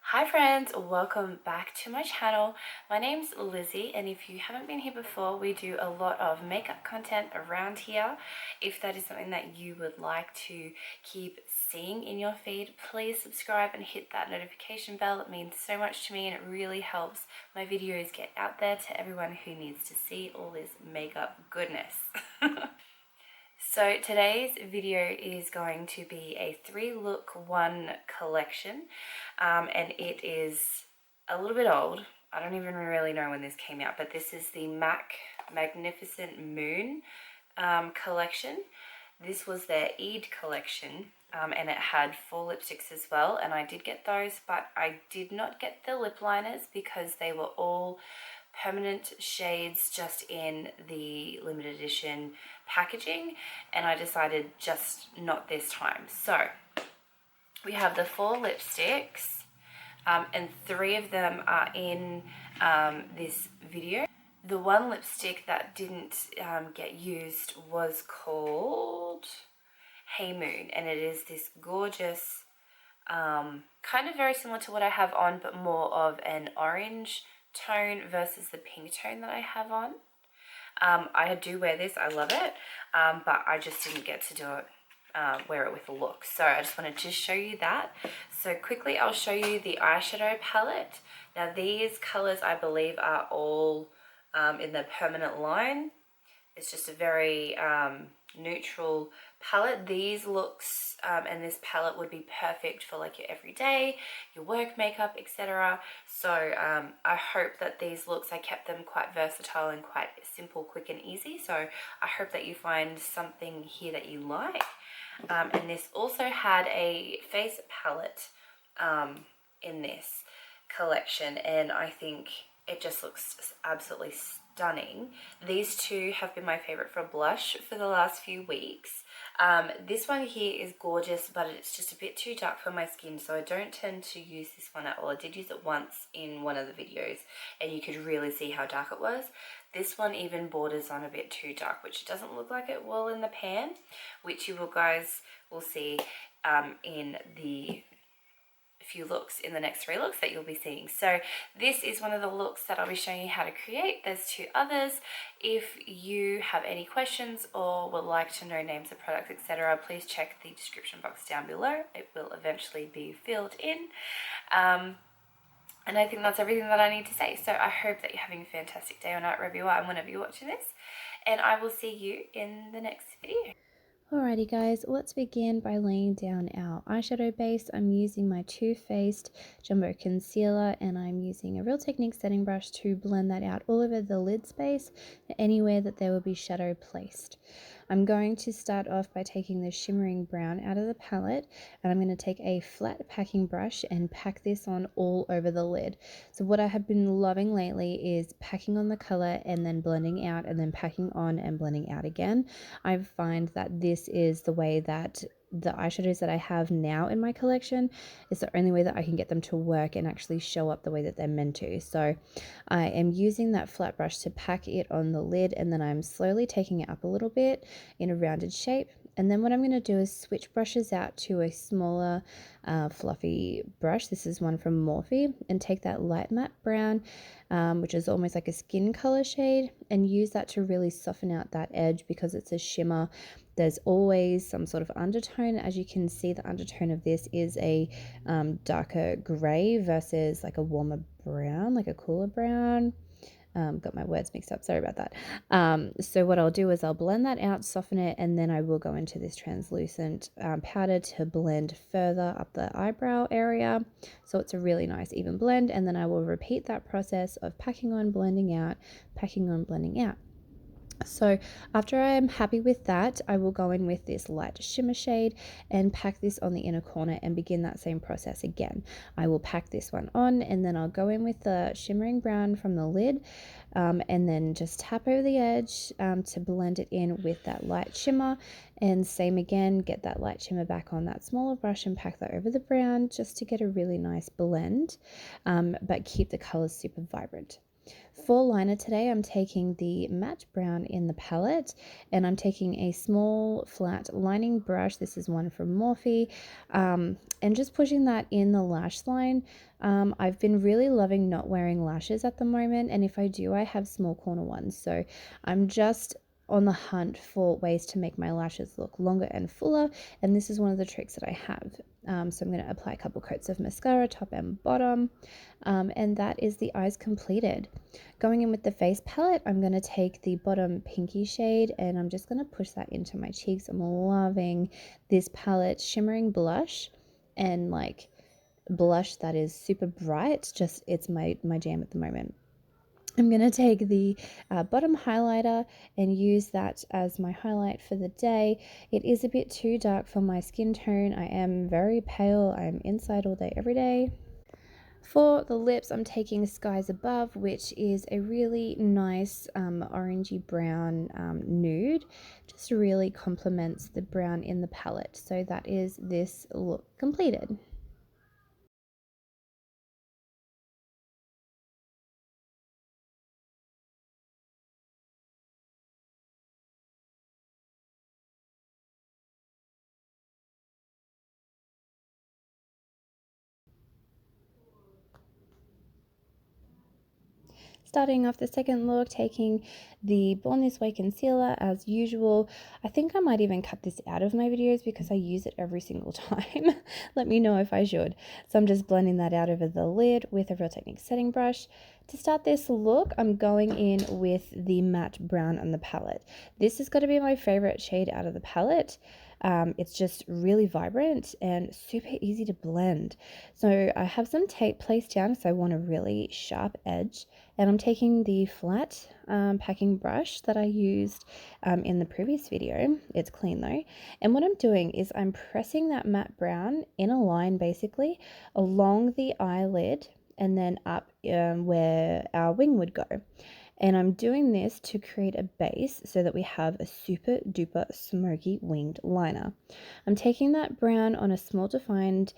Hi friends, welcome back to my channel. My name's Lizzie, and if you haven't been here before, we do a lot of makeup content around here. If that is something that you would like to keep seeing in your feed, please subscribe and hit that notification bell. It means so much to me and it really helps my videos get out there to everyone who needs to see all this makeup goodness. So today's video is going to be a 3-look 1 collection, and it is a little bit old. I don't even really know when this came out, but this is the MAC Magnificent Moon collection. This was their Eid collection, and it had 4 lipsticks as well, and I did get those, but I did not get the lip liners because they were all permanent shades just in the limited edition packaging, and I decided just not this time. So we have the 4 lipsticks, and 3 of them are in this video. The one lipstick that didn't get used was called Hey Moon, and it is this gorgeous, kind of very similar to what I have on, but more of an orange tone versus the pink tone that I have on. I do wear this, I love it, but I just didn't get to do it, wear it with a look. So I just wanted to show you that. So quickly I'll show you the eyeshadow palette. Now these colors I believe are all in the permanent line. It's just a very neutral palette. These looks and this palette would be perfect for like your everyday, your work makeup, etc. So I hope that these looks, I kept them quite versatile and quite simple, quick and easy. So I hope that you find something here that you like. And this also had a face palette in this collection, and I think it just looks absolutely stunning. These 2 have been my favorite for blush for the last few weeks. This one here is gorgeous, but it's just a bit too dark for my skin, so I don't tend to use this one at all. I did use it once in one of the videos and you could really see how dark it was. This one even borders on a bit too dark, which doesn't look like it will in the pan, which you guys will see in the few looks in the next 3 looks that you'll be seeing. So this is one of the looks that I'll be showing you how to create. There's 2 others. If you have any questions or would like to know names of products, etc., please check the description box down below. It will eventually be filled in. And I think that's everything that I need to say. So I hope that you're having a fantastic day or night wherever you are and whenever you're watching this. And I will see you in the next video. Alrighty guys, let's begin by laying down our eyeshadow base. I'm using my Too Faced Jumbo Concealer, and I'm using a Real Technique setting brush to blend that out all over the lid space, anywhere that there will be shadow placed. I'm going to start off by taking the shimmering brown out of the palette, and I'm going to take a flat packing brush and pack this on all over the lid. So what I have been loving lately is packing on the color and then blending out and then packing on and blending out again. I find that this is the way that the eyeshadows that I have now in my collection is the only way that I can get them to work and actually show up the way that they're meant to. So I am using that flat brush to pack it on the lid, and then I'm slowly taking it up a little bit in a rounded shape. And then what I'm going to do is switch brushes out to a smaller fluffy brush. This is one from Morphe, and take that light matte brown, which is almost like a skin color shade, and use that to really soften out that edge. Because it's a shimmer, there's always some sort of undertone. As you can see, the undertone of this is a darker gray versus like a warmer brown, like a cooler brown. Got my words mixed up, sorry about that. So what I'll do is I'll blend that out, soften it, and then I will go into this translucent powder to blend further up the eyebrow area, so it's a really nice even blend. And then I will repeat that process of packing on, blending out, packing on, blending out. So after I'm happy with that, I will go in with this light shimmer shade and pack this on the inner corner and begin that same process again. I will pack this one on, and then I'll go in with the shimmering brown from the lid, and then just tap over the edge to blend it in with that light shimmer. And same again, get that light shimmer back on that smaller brush and pack that over the brown just to get a really nice blend, but keep the colors super vibrant. For liner today, I'm taking the matte brown in the palette, and I'm taking a small flat lining brush. This is one from Morphe, and just pushing that in the lash line. I've been really loving not wearing lashes at the moment, and if I do, I have small corner ones. So I'm just on the hunt for ways to make my lashes look longer and fuller, and this is one of the tricks that I have. So I'm going to apply a couple coats of mascara, top and bottom, and that is the eyes completed. Going in with the face palette, I'm going to take the bottom pinky shade and I'm just going to push that into my cheeks. I'm loving this palette, shimmering blush, and like blush that is super bright. Just it's my jam at the moment. I'm going to take the bottom highlighter and use that as my highlight for the day. It is a bit too dark for my skin tone. I am very pale. I am inside all day, every day. For the lips, I'm taking Skies Above, which is a really nice orangey brown nude. Just really complements the brown in the palette. So that is this look completed. Starting off the second look, taking the Born This Way concealer as usual. I think I might even cut this out of my videos because I use it every single time. Let me know if I should. So I'm just blending that out over the lid with a Real Techniques setting brush. To start this look, I'm going in with the matte brown on the palette. This has got to be my favorite shade out of the palette. It's just really vibrant and super easy to blend. So I have some tape placed down, so I want a really sharp edge. And I'm taking the flat packing brush that I used in the previous video. It's clean though. And what I'm doing is I'm pressing that matte brown in a line basically along the eyelid and then up where our wing would go. And I'm doing this to create a base so that we have a super duper smoky winged liner. I'm taking that brown on a small defined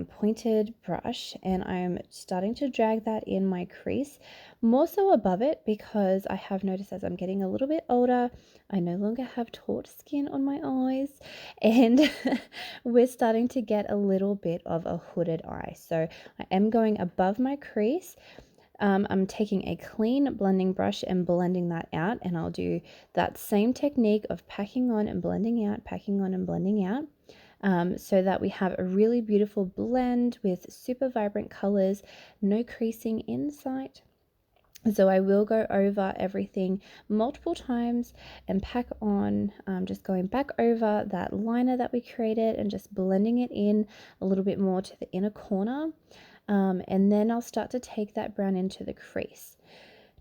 pointed brush and I'm starting to drag that in my crease, more so above it because I have noticed as I'm getting a little bit older, I no longer have taut skin on my eyes and we're starting to get a little bit of a hooded eye. So I am going above my crease. I'm taking a clean blending brush and blending that out, and I'll do that same technique of packing on and blending out, packing on and blending out, so that we have a really beautiful blend with super vibrant colors, no creasing in sight. So I will go over everything multiple times and pack on, just going back over that liner that we created and just blending it in a little bit more to the inner corner. And then I'll start to take that brown into the crease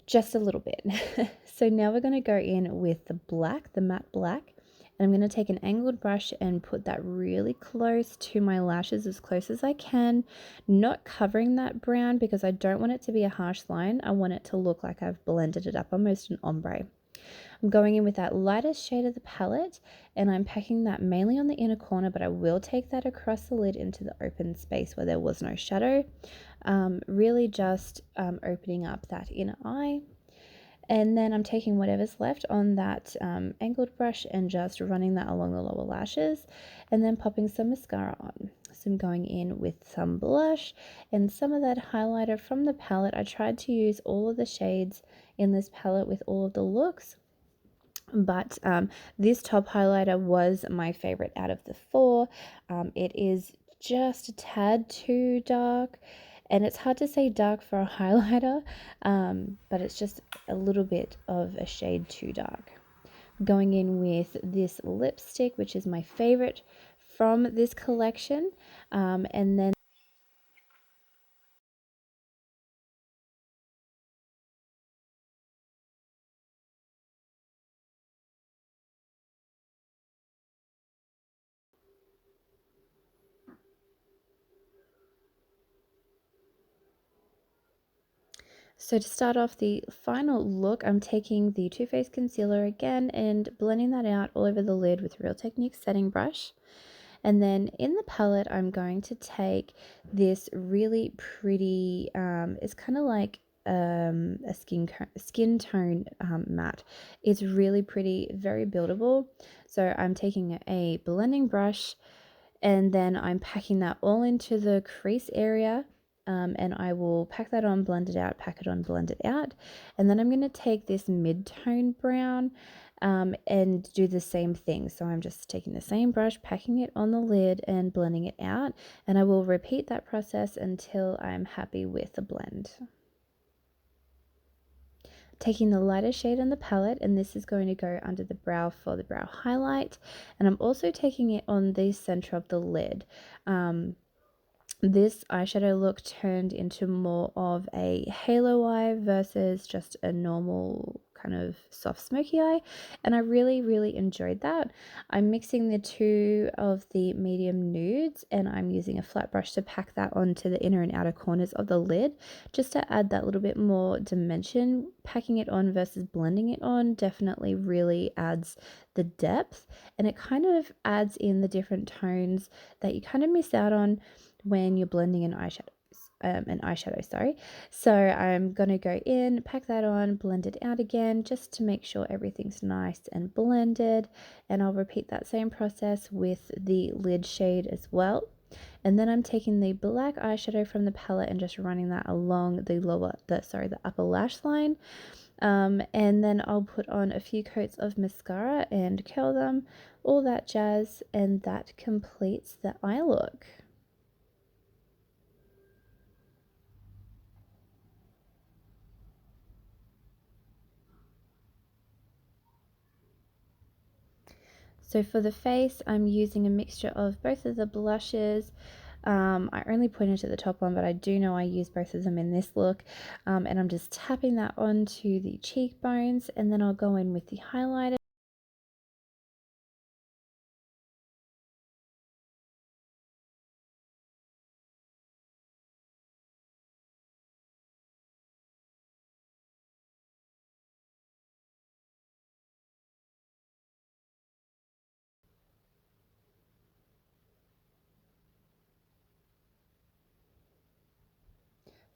just a little bit. So now we're going to go in with the black, the matte black, and I'm going to take an angled brush and put that really close to my lashes, as close as I can, not covering that brown because I don't want it to be a harsh line. I want it to look like I've blended it up, almost an ombre. I'm going in with that lightest shade of the palette and I'm packing that mainly on the inner corner, but I will take that across the lid into the open space where there was no shadow, really just opening up that inner eye. And then I'm taking whatever's left on that angled brush and just running that along the lower lashes and then popping some mascara on. So I'm going in with some blush and some of that highlighter from the palette. I tried to use all of the shades in this palette with all of the looks, but this top highlighter was my favorite out of the four. It is just a tad too dark, and it's hard to say dark for a highlighter, but it's just a little bit of a shade too dark. Going in with this lipstick, which is my favorite from this collection, and then so to start off the final look, I'm taking the Too Faced concealer again and blending that out all over the lid with Real Techniques setting brush. And then in the palette, I'm going to take this really pretty, it's kind of like a skin tone matte. It's really pretty, very buildable. So I'm taking a blending brush and then I'm packing that all into the crease area. And I will pack that on, blend it out, pack it on, blend it out. And then I'm going to take this mid-tone brown and do the same thing. So I'm just taking the same brush, packing it on the lid and blending it out. And I will repeat that process until I'm happy with the blend. Taking the lighter shade on the palette, and this is going to go under the brow for the brow highlight. And I'm also taking it on the center of the lid. This eyeshadow look turned into more of a halo eye versus just a normal kind of soft smoky eye, and I really enjoyed that. I'm mixing the two of the medium nudes and I'm using a flat brush to pack that onto the inner and outer corners of the lid just to add that little bit more dimension. Packing it on versus blending it on definitely really adds the depth, and it kind of adds in the different tones that you kind of miss out on when you're blending an eyeshadow, sorry. So I'm going to go in, pack that on, blend it out again just to make sure everything's nice and blended, and I'll repeat that same process with the lid shade as well. And then I'm taking the black eyeshadow from the palette and just running that along the upper lash line. And then I'll put on a few coats of mascara and curl them, all that jazz, and that completes the eye look. So for the face, I'm using a mixture of both of the blushes. I only pointed to the top one, but I do know I use both of them in this look. And I'm just tapping that onto the cheekbones, and then I'll go in with the highlighter.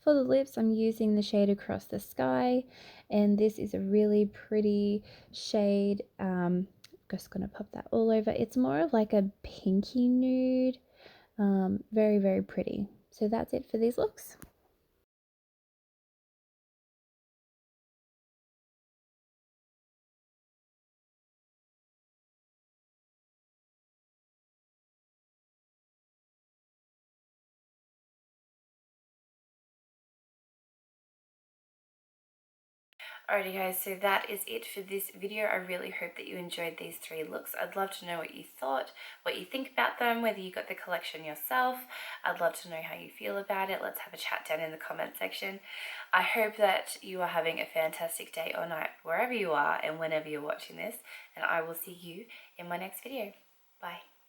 For the lips, I'm using the shade Across the Sky, and this is a really pretty shade. Just gonna pop that all over. It's more of like a pinky nude. Very pretty. So that's it for these looks. Alrighty guys, so that is it for this video. I really hope that you enjoyed these three looks. I'd love to know what you thought, what you think about them, whether you got the collection yourself. I'd love to know how you feel about it. Let's have a chat down in the comment section. I hope that you are having a fantastic day or night wherever you are and whenever you're watching this, and I will see you in my next video. Bye.